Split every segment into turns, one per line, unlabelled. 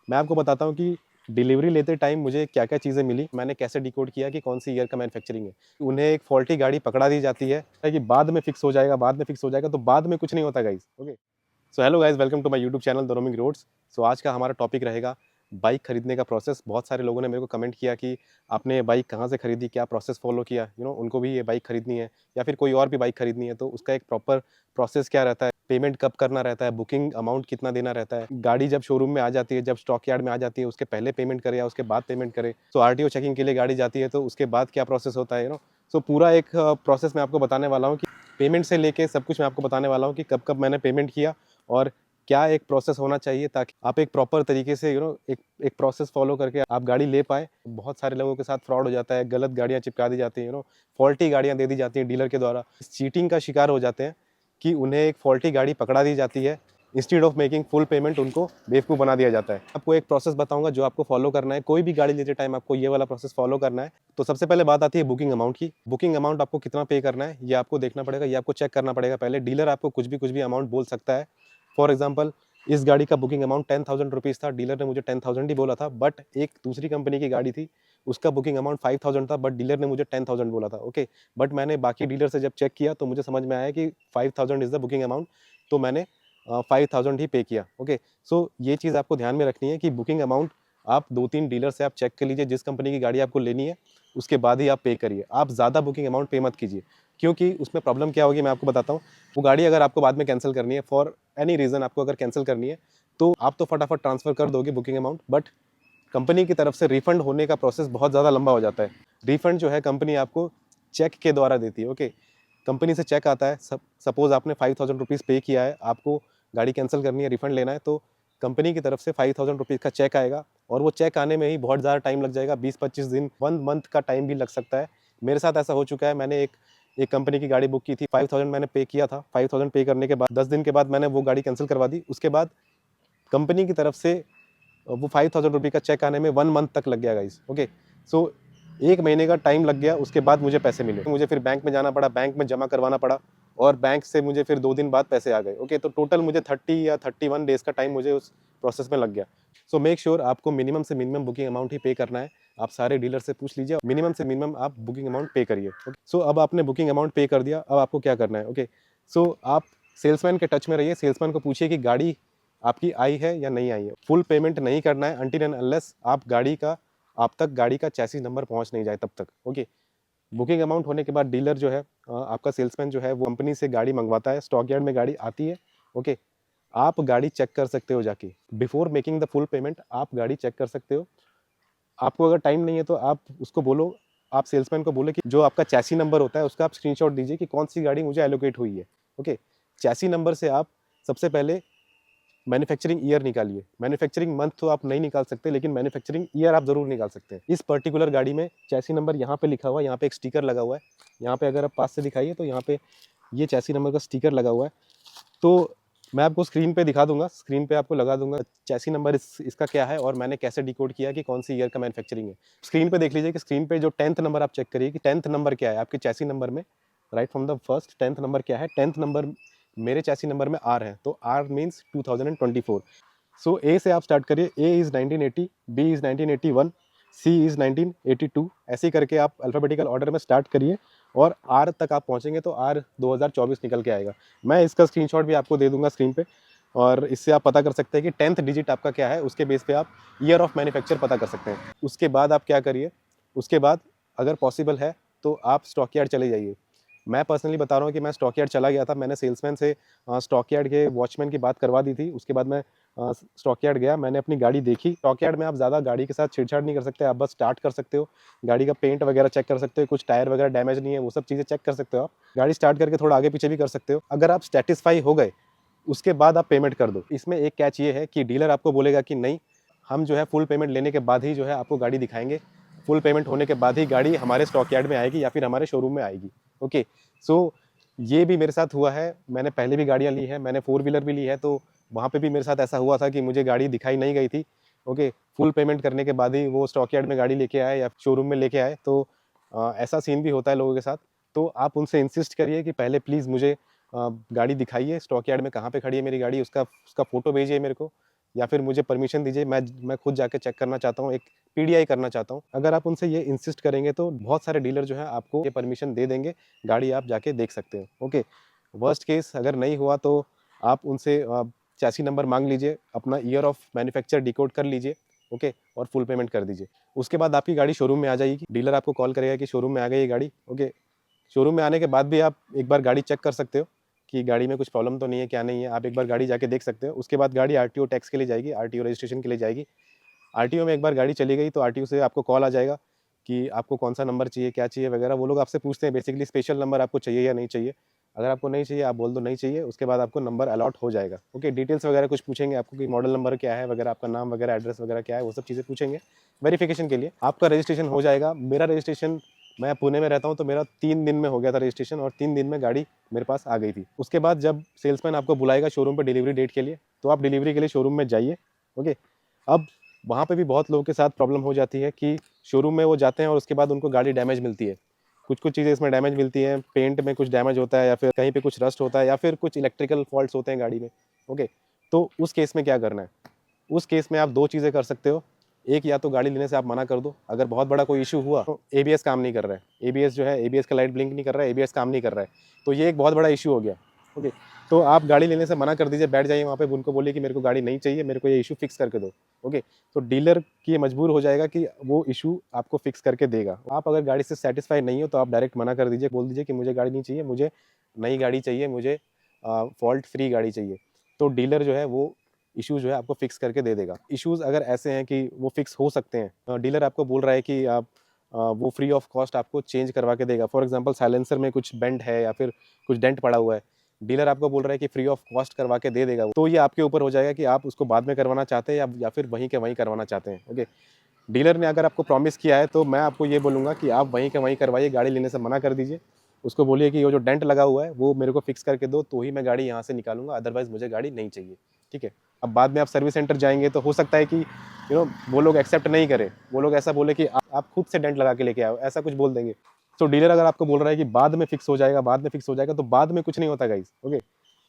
मैं आपको बताता हूँ कि डिलीवरी लेते टाइम मुझे क्या-क्या चीज़ें मिली, मैंने कैसे डिकोड किया कि कौन सी ईयर का मैन्युफैक्चरिंग है। उन्हें एक फॉल्टी गाड़ी पकड़ा दी जाती है कि बाद में फिक्स हो जाएगा, बाद में फिक्स हो जाएगा, तो बाद में कुछ नहीं होता guys, okay. So hello guys, welcome to my YouTube channel the roaming roads. So आज का हमारा टॉपिक रहेगा बाइक खरीदने का प्रोसेस। बहुत सारे लोगों ने मेरे को कमेंट किया कि आपने ये बाइक कहाँ से खरीदी, क्या प्रोसेस फॉलो किया, उनको भी ये बाइक खरीदनी है या फिर कोई और भी बाइक खरीदनी है, तो उसका एक प्रॉपर प्रोसेस क्या रहता है, पेमेंट कब करना रहता है, बुकिंग अमाउंट कितना देना रहता है, गाड़ी जब शोरूम में आ जाती है, जब स्टॉक यार्ड में आ जाती है, उसके पहले पेमेंट करे या उसके बाद पेमेंट करे, तो आरटीओ चेकिंग के लिए गाड़ी जाती है तो उसके बाद क्या प्रोसेस होता है, सो पूरा एक प्रोसेस मैं आपको बताने वाला हूँ कि पेमेंट से लेके सब कुछ मैं आपको बताने वाला हूँ कि कब कब मैंने पेमेंट किया और क्या एक प्रोसेस होना चाहिए ताकि आप एक प्रॉपर तरीके से एक एक प्रोसेस फॉलो करके आप गाड़ी ले पाए। बहुत सारे लोगों के साथ फ्रॉड हो जाता है, गलत गाड़ियां चिपका दी जाती हैं, फॉल्टी गाड़ियां दे दी जाती हैं डीलर के द्वारा। इस चीटिंग का शिकार हो जाते हैं कि उन्हें एक फॉल्टी गाड़ी पकड़ा दी जाती है, instead of making full payment उनको बेवकूफ़ बना दिया जाता है। आपको एक प्रोसेस बताऊंगा जो आपको फॉलो करना है, कोई भी गाड़ी लेते टाइम आपको ये वाला प्रोसेस फॉलो करना है। तो सबसे पहले बात आती है बुकिंग अमाउंट की। बुकिंग अमाउंट आपको कितना पे करना है ये आपको देखना पड़ेगा, ये आपको चेक करना पड़ेगा पहले। डीलर आपको कुछ भी अमाउंट बोल सकता है। फॉर एग्जाम्पल, इस गाड़ी का बुकिंग अमाउंट 10,000 रुपीज़ था, डीलर ने मुझे 10,000 ही बोला था, बट एक दूसरी कंपनी की गाड़ी थी, उसका बुकिंग अमाउंट 5,000 था, बट डीलर ने मुझे 10,000 बोला था, ओके। बट मैंने बाकी डीलर से जब चेक किया तो मुझे समझ में आया कि 5,000 इज़ द बुकिंग अमाउंट, तो मैंने 5,000 ही पे किया, ओके। सो ये चीज़ आपको ध्यान में रखनी है कि बुकिंग अमाउंट आप 2-3 डीलर से आप चेक कर लीजिए, जिस कंपनी की गाड़ी आपको लेनी है, उसके बाद ही आप पे करिए। आप ज़्यादा बुकिंग अमाउंट पे मत कीजिए, क्योंकि उसमें प्रॉब्लम क्या होगी मैं आपको बताता हूँ। वो गाड़ी अगर आपको बाद में कैंसिल करनी है, फॉर एनी रीज़न आपको अगर कैंसिल करनी है, तो आप तो फटाफट ट्रांसफ़र कर दोगे बुकिंग अमाउंट, बट कंपनी की तरफ से रिफंड होने का प्रोसेस बहुत ज़्यादा लंबा हो जाता है। रिफंड जो है कंपनी आपको चेक के द्वारा देती है, ओके। कंपनी से चेक आता है, सपोज़ आपने 5,000 रुपीज़ पे किया है, आपको गाड़ी कैंसिल करनी है, रिफंड लेना है, तो कंपनी की तरफ से 5,000 रुपीज़ का चेक आएगा और वो चेक आने में ही बहुत ज़्यादा टाइम लग जाएगा, 20-25 दिन, 1 मंथ का टाइम भी लग सकता है। मेरे साथ ऐसा हो चुका है, मैंने एक एक कंपनी की गाड़ी बुक की थी, 5,000 मैंने पे किया था, 5,000 पे करने के बाद 10 दिन के बाद मैंने वो गाड़ी कैंसिल करवा दी। उसके बाद कंपनी की तरफ से वो 5,000 रुपये का चेक आने में 1 मंथ तक लग गया गाइस, ओके। सो 1 महीने का टाइम लग गया, उसके बाद मुझे पैसे मिले। मुझे फिर बैंक में जाना पड़ा, बैंक में जमा करवाना पड़ा और बैंक से मुझे फिर 2 दिन बाद पैसे आ गए, ओके। तो टोटल मुझे 30 या 31 डेज़ का टाइम मुझे उस प्रोसेस में लग गया। सो मेक श्योर आपको मिनिमम से मिनिमम बुकिंग अमाउंट ही पे करना है। आप सारे डीलर से पूछ लीजिए, मिनिमम से मिनिमम आप बुकिंग अमाउंट पे करिए, ओके। सो अब आपने बुकिंग अमाउंट पे कर दिया, अब आपको क्या करना है, ओके। सो आप सेल्समैन के टच में रहिए, सेल्समैन को पूछिए कि गाड़ी आपकी आई है या नहीं आई है। फुल पेमेंट नहीं करना है अनटिल एंड अनलेस आप तक गाड़ी का चैसिस नंबर पहुंच नहीं जाए तब तक, ओके। बुकिंग अमाउंट होने के बाद डीलर जो है, आपका सेल्समैन जो है, वो कंपनी से गाड़ी मंगवाता है, स्टॉक यार्ड में गाड़ी आती है, ओके। आप गाड़ी चेक कर सकते हो जाके, before making the full payment आप गाड़ी चेक कर सकते हो। आपको अगर टाइम नहीं है तो आप उसको बोलो, आप सेल्समैन को बोलो कि जो आपका चैसी नंबर होता है उसका आप स्क्रीनशॉट दीजिए कि कौन सी गाड़ी मुझे एलोकेट हुई है, ओके। चैसी नंबर से आप सबसे पहले मैन्युफैक्चरिंग ईयर निकालिए। मैन्युफैक्चरिंग मंथ तो आप नहीं निकाल सकते, लेकिन मैन्युफैक्चरिंग ईयर आप ज़रूर निकाल सकते हैं। इस पर्टिकुलर गाड़ी में चैसी नंबर यहाँ पे लिखा हुआ है, यहाँ पे एक स्टिकर लगा हुआ है। यहाँ पे अगर आप पास से दिखाइए तो यहाँ पे ये चैसी नंबर का स्टिकर लगा हुआ है। तो मैं आपको स्क्रीन पे दिखा दूँगा, स्क्रीन पे आपको लगा दूँगा चैसी नंबर इसका क्या है और मैंने कैसे डिकोड किया कि कौन सी ईयर का मैन्युफैक्चरिंग है। स्क्रीन पे देख लीजिए कि स्क्रीन पे जो 10th नंबर आप चेक करिए कि 10th नंबर क्या है आपके चैसी नंबर में, right from the first 10th number क्या है। 10th नंबर मेरे चैसी नंबर में आर है, तो आर मीन्स 2024। सो ए से आप स्टार्ट करिए। A is 1980, B is 1981, C is 1982, ऐसे ही करके आप अल्फ़ाबेटिकल ऑर्डर में स्टार्ट करिए और आर तक आप पहुँचेंगे तो आर 2024 निकल के आएगा। मैं इसका स्क्रीनशॉट भी आपको दे दूँगा स्क्रीन पे और इससे आप पता कर सकते हैं कि 10th डिजिट आपका क्या है, उसके बेस पे आप ईयर ऑफ मैन्युफैक्चर पता कर सकते हैं। उसके बाद आप क्या करिए, उसके बाद अगर पॉसिबल है तो आप स्टॉक यार्ड चले जाइए। मैं पर्सनली बता रहा हूँ कि मैं स्टॉक यार्ड चला गया था, मैंने सेल्समैन से स्टॉक यार्ड के वॉचमैन की बात करवा दी थी। उसके बाद मैं स्टॉक यार्ड गया, मैंने अपनी गाड़ी देखी। स्टॉक यार्ड में आप ज़्यादा गाड़ी के साथ छेड़छाड़ नहीं कर सकते, आप बस स्टार्ट कर सकते हो, गाड़ी का पेंट वगैरह चेक कर सकते हो, कुछ टायर वगैरह डैमेज नहीं है, वो सब चीज़ें चेक कर सकते हो आप। गाड़ी स्टार्ट करके थोड़ा आगे पीछे भी कर सकते हो। अगर आप सैटिस्फाई हो गए, उसके बाद आप पेमेंट कर दो। इसमें एक कैच ये है कि डीलर आपको बोलेगा कि नहीं, हम जो है फुल पेमेंट लेने के बाद ही जो है आपको गाड़ी दिखाएँगे। फुल पेमेंट होने के बाद ही गाड़ी हमारे स्टॉक यार्ड में आएगी या फिर हमारे शोरूम में आएगी, ओके। सो ये भी मेरे साथ हुआ है, मैंने पहले भी गाड़ियाँ ली हैं, मैंने 4 व्हीलर भी ली है, तो वहाँ पे भी मेरे साथ ऐसा हुआ था कि मुझे गाड़ी दिखाई नहीं गई थी, ओके। फुल पेमेंट करने के बाद ही वो स्टॉक यार्ड में गाड़ी लेके आए या शोरूम में लेके आए, तो ऐसा सीन भी होता है लोगों के साथ। तो आप उनसे इंसिस्ट करिए कि पहले प्लीज़ मुझे गाड़ी दिखाइए, स्टॉक यार्ड में कहाँ पे खड़ी है मेरी गाड़ी, उसका फ़ोटो भेजिए मेरे को। या फिर मुझे परमिशन दीजिए, मैं खुद जाके चेक करना चाहता हूँ, एक पीडीआई करना चाहता हूँ। अगर आप उनसे ये इंसिस्ट करेंगे तो बहुत सारे डीलर जो है आपको ये परमिशन दे देंगे, गाड़ी आप जाके देख सकते हो। ओके, वर्स्ट केस अगर नहीं हुआ तो आप उनसे चैसी नंबर मांग लीजिए, अपना ईयर ऑफ मैन्युफैक्चर डिकोड कर लीजिए, ओके, और फुल पेमेंट कर दीजिए। उसके बाद आपकी गाड़ी शोरूम में आ जाएगी, डीलर आपको कॉल करेगा कि शोरूम में आ गई ये गाड़ी। ओके, शोरूम में आने के बाद भी आप एक बार गाड़ी चेक कर सकते हो कि गाड़ी में कुछ प्रॉब्लम तो नहीं है, क्या नहीं है, आप एक बार गाड़ी जाके देख सकते हो। उसके बाद गाड़ी आरटीओ टैक्स के लिए जाएगी, आरटीओ रजिस्ट्रेशन के लिए जाएगी। आरटीओ में एक बार गाड़ी चली गई तो आरटीओ से आपको कॉल आ जाएगा कि आपको कौन सा नंबर चाहिए, क्या चाहिए वगैरह। वो लोग आपसे पूछते हैं बेसिकली स्पेशल नंबर आपको चाहिए या नहीं चाहिए। अगर आपको नहीं चाहिए आप बोल दो नहीं चाहिए, उसके बाद आपको नंबर अलॉट हो जाएगा। ओके, डिटेल्स वगैरह कुछ पूछेंगे आपको कि मॉडल नंबर क्या है वगैरह, आपका नाम वगैरह, एड्रेस वगैरह क्या है, वो सब चीज़ें पूछेंगे वेरिफिकेशन के लिए। आपका रजिस्ट्रेशन हो जाएगा। मेरा रजिस्ट्रेशन, मैं पुणे में रहता हूँ तो मेरा 3 दिन में हो गया था रजिस्ट्रेशन, और 3 दिन में गाड़ी मेरे पास आ गई थी। उसके बाद जब सेल्समैन आपको बुलाएगा शोरूम पर डिलीवरी डेट के लिए, तो आप डिलीवरी के लिए शोरूम में जाइए। ओके, अब वहाँ पे भी बहुत लोगों के साथ प्रॉब्लम हो जाती है कि शोरूम में वो जाते हैं और उसके बाद उनको गाड़ी डैमेज मिलती है। कुछ चीज़ें इसमें डैमेज मिलती हैं, पेंट में कुछ डैमेज होता है, या फिर कहीं पे कुछ रस्ट होता है, या फिर कुछ इलेक्ट्रिकल फॉल्ट्स होते हैं गाड़ी में। ओके, तो उस केस में क्या करना है? उस केस में आप 2 चीज़ें कर सकते हो। एक, या तो गाड़ी लेने से आप मना कर दो। अगर बहुत बड़ा कोई इश्यू हुआ तो एबीएस काम नहीं कर रहा है, एबीएस जो है, एबीएस का लाइट ब्लिंक नहीं कर रहा है, एबीएस काम नहीं कर रहा है, तो ये एक बहुत बड़ा इश्यू हो गया। ओके, तो आप गाड़ी लेने से मना कर दीजिए, बैठ जाइए वहाँ पे, उनको बोलिए कि मेरे को गाड़ी नहीं चाहिए, मेरे को ये इश्यू फिक्स करके दो। ओके, तो डीलर की मजबूर हो जाएगा कि वो इश्यू आपको फिक्स करके देगा। आप अगर गाड़ी से सेटिस्फाई नहीं हो तो आप डायरेक्ट मना कर दीजिए, बोल दीजिए कि मुझे गाड़ी नहीं चाहिए, मुझे नई गाड़ी चाहिए, मुझे फॉल्ट फ्री गाड़ी चाहिए। तो डीलर जो है वो इश्यू जो है आपको फिक्स करके दे देगा। इश्यूज अगर ऐसे हैं कि वो फिक्स हो सकते हैं, डीलर आपको बोल रहा है कि आप वो फ्री ऑफ कॉस्ट आपको चेंज करवा के देगा। फॉर एग्जांपल साइलेंसर में कुछ बेंट है या फिर कुछ डेंट पड़ा हुआ है, डीलर आपको बोल रहा है कि फ्री ऑफ कॉस्ट करवा के दे देगा। तो ये आपके ऊपर हो जाएगा कि आप उसको बाद में करवाना चाहते हैं या फिर वहीं के वहीं करवाना चाहते हैं। ओके, डीलर ने अगर आपको प्रॉमिस किया है तो मैं आपको ये बोलूँगा कि आप वहीं के वहीं करवाइए, गाड़ी लेने से मना कर दीजिए। उसको बोलिए कि वो जो डेंट लगा हुआ है वो मेरे को फिक्स करके दो, तो ही मैं गाड़ी यहाँ से निकालूंगा, अदरवाइज मुझे गाड़ी नहीं चाहिए। ठीक है, अब बाद में आप सर्विस सेंटर जाएंगे तो हो सकता है कि वो लोग एक्सेप्ट नहीं करें, वो लोग ऐसा बोले कि आप खुद से डेंट लगा के लेके आओ, ऐसा कुछ बोल देंगे। तो डीलर अगर आपको बोल रहा है कि बाद में फिक्स हो जाएगा, बाद में फिक्स हो जाएगा, तो बाद में कुछ नहीं होता गाइस। ओके,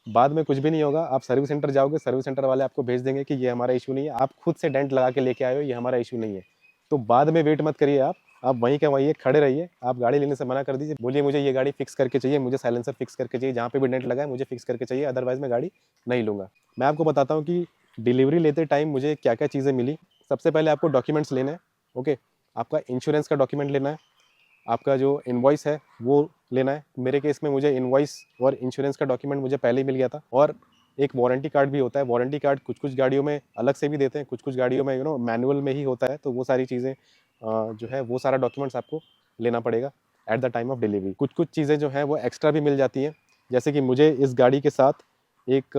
बाद में कुछ भी नहीं होगा। आप सर्विस सेंटर जाओगे, सर्विस सेंटर वाले आपको भेज देंगे कि ये हमारा इशू नहीं है, आप खुद से डेंट लगा के लेके आए हो, ये हमारा इशू नहीं है। तो बाद में वेट मत करिए, आप वहीं के वहीं खड़े रहिए। आप गाड़ी लेने से मना कर दीजिए, बोलिए मुझे ये गाड़ी फिक्स करके चाहिए, मुझे साइलेंसर फिक्स करके चाहिए, जहाँ पे भी डेंट लगा है मुझे फिक्स करके चाहिए, अदरवाइज मैं गाड़ी नहीं लूँगा। मैं आपको बताता हूँ कि डिलीवरी लेते टाइम मुझे क्या क्या चीज़ें मिली। सबसे पहले आपको डॉक्यूमेंट्स लेना है। ओके, आपका इंश्योरेंस का डॉक्यूमेंट लेना है, आपका जो इनवॉइस है वो लेना है। मेरे केस में मुझे इनवॉइस और इंश्योरेंस का डॉक्यूमेंट मुझे पहले ही मिल गया था, और एक वारंटी कार्ड भी होता है। वारंटी कार्ड कुछ गाड़ियों में अलग से भी देते हैं, कुछ गाड़ियों में मैनुअल में ही होता है। तो वो सारी चीज़ें जो है वो सारा डॉक्यूमेंट्स आपको लेना पड़ेगा at the time of delivery. कुछ चीज़ें जो हैं वो एक्स्ट्रा भी मिल जाती हैं, जैसे कि मुझे इस गाड़ी के साथ एक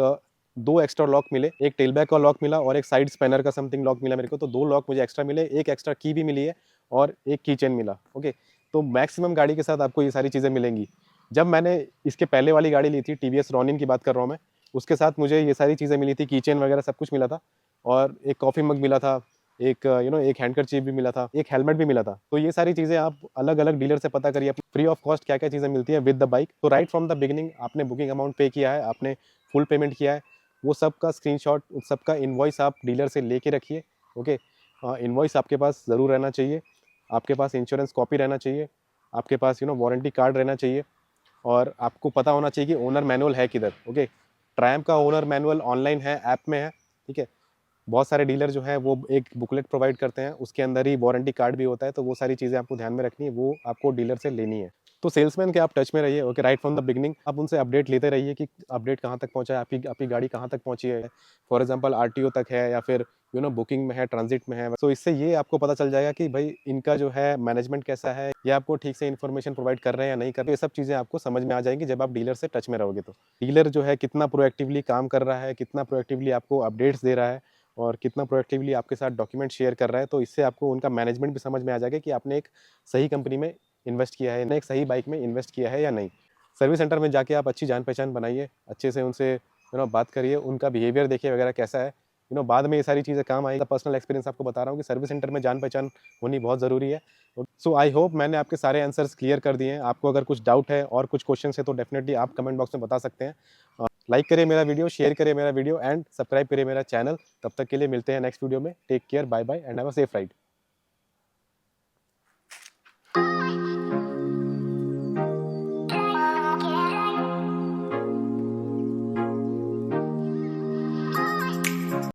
2 एक्स्ट्रा लॉक मिले, एक टेल बैक का लॉक मिला और एक साइड स्पैनर का समथिंग लॉक मिला मेरे को। तो 2 लॉक मुझे एक्स्ट्रा मिले, एक एक्स्ट्रा की भी मिली है और एक की चेन मिला। ओके, तो मैक्सिमम गाड़ी के साथ आपको ये सारी चीज़ें मिलेंगी। जब मैंने इसके पहले वाली गाड़ी ली थी, टीवीएस रॉनिन की बात कर रहा हूँ मैं, उसके साथ मुझे ये सारी चीज़ें मिली थी, की चेन वगैरह सब कुछ मिला था, और एक कॉफ़ी मग मिला था, एक एक हैंडकरचीफ भी मिला था, एक हेलमेट भी मिला था। तो ये सारी चीज़ें आप अलग-अलग डीलर से पता करिए फ्री ऑफ कॉस्ट क्या-क्या चीज़ें मिलती हैं विद द बाइक। तो राइट फ्रॉम द बिगिनिंग आपने बुकिंग अमाउंट पे किया है, आपने फुल पेमेंट किया है, वो सब का स्क्रीनशॉट, उस सब का इनवॉइस आप डीलर से लेके रखिए। ओके, इनवॉइस आपके पास ज़रूर रहना चाहिए, आपके पास इंश्योरेंस कॉपी रहना चाहिए, आपके पास वारंटी कार्ड रहना चाहिए, और आपको पता होना चाहिए कि ओनर मैनुअल है किधर। ओके, ट्रायम्फ का ओनर मैनुअल ऑनलाइन है, ऐप में है। ठीक है, बहुत सारे डीलर जो है वो एक बुकलेट प्रोवाइड करते हैं, उसके अंदर ही वारंटी कार्ड भी होता है। तो वो सारी चीज़ें आपको ध्यान में रखनी है, वो आपको डीलर से लेनी है। तो सेल्समैन के आप टच में रहिए। Okay, right from the beginning आप उनसे अपडेट लेते रहिए कि अपडेट कहाँ तक पहुँचा है, आपकी गाड़ी कहाँ तक पहुँची है। फॉर एग्जांपल आरटीओ तक है या फिर बुकिंग में है, ट्रांजिट में है। तो इससे ये आपको पता चल जाएगा कि भाई इनका जो है मैनेजमेंट कैसा है, या आपको ठीक से इन्फॉर्मेशन प्रोवाइड कर रहे हैं या नहीं कर रहे। ये सब चीज़ें आपको समझ में आ जाएंगी जब आप डीलर से टच में रहोगे। तो डीलर जो है कितना प्रोएक्टिवली काम कर रहा है, कितना प्रोएक्टिवली आपको अपडेट्स दे रहा है, और कितना प्रोएक्टिवली आपके साथ डॉक्यूमेंट शेयर कर रहा है। तो इससे आपको उनका मैनेजमेंट भी समझ में आ जाएगा कि आपने एक सही कंपनी में इन्वेस्ट किया है, एक सही बाइक में इन्वेस्ट किया है या नहीं। सर्विस सेंटर में जाके आप अच्छी जान पहचान बनाइए, अच्छे से उनसे बात करिए, उनका बिहेवियर देखिए वगैरह कैसा है। बाद में ये सारी चीज़ें काम आएगी। पर्सनल एक्सपीरियंस आपको बता रहा हूँ कि सर्विस सेंटर में जान पहचान होनी बहुत ज़रूरी है। सो आई होप मैंने आपके सारे आंसर्स क्लियर कर दिए हैं। आपको अगर कुछ डाउट है और कुछ क्वेश्चन है तो डेफिनेटली आप कमेंट बॉक्स में बता सकते हैं। लाइक करें मेरा वीडियो, शेयर करें मेरा वीडियो एंड सब्सक्राइब करें मेरा चैनल। तब तक के लिए मिलते हैं नेक्स्ट वीडियो में। Take care, bye bye and have a safe ride.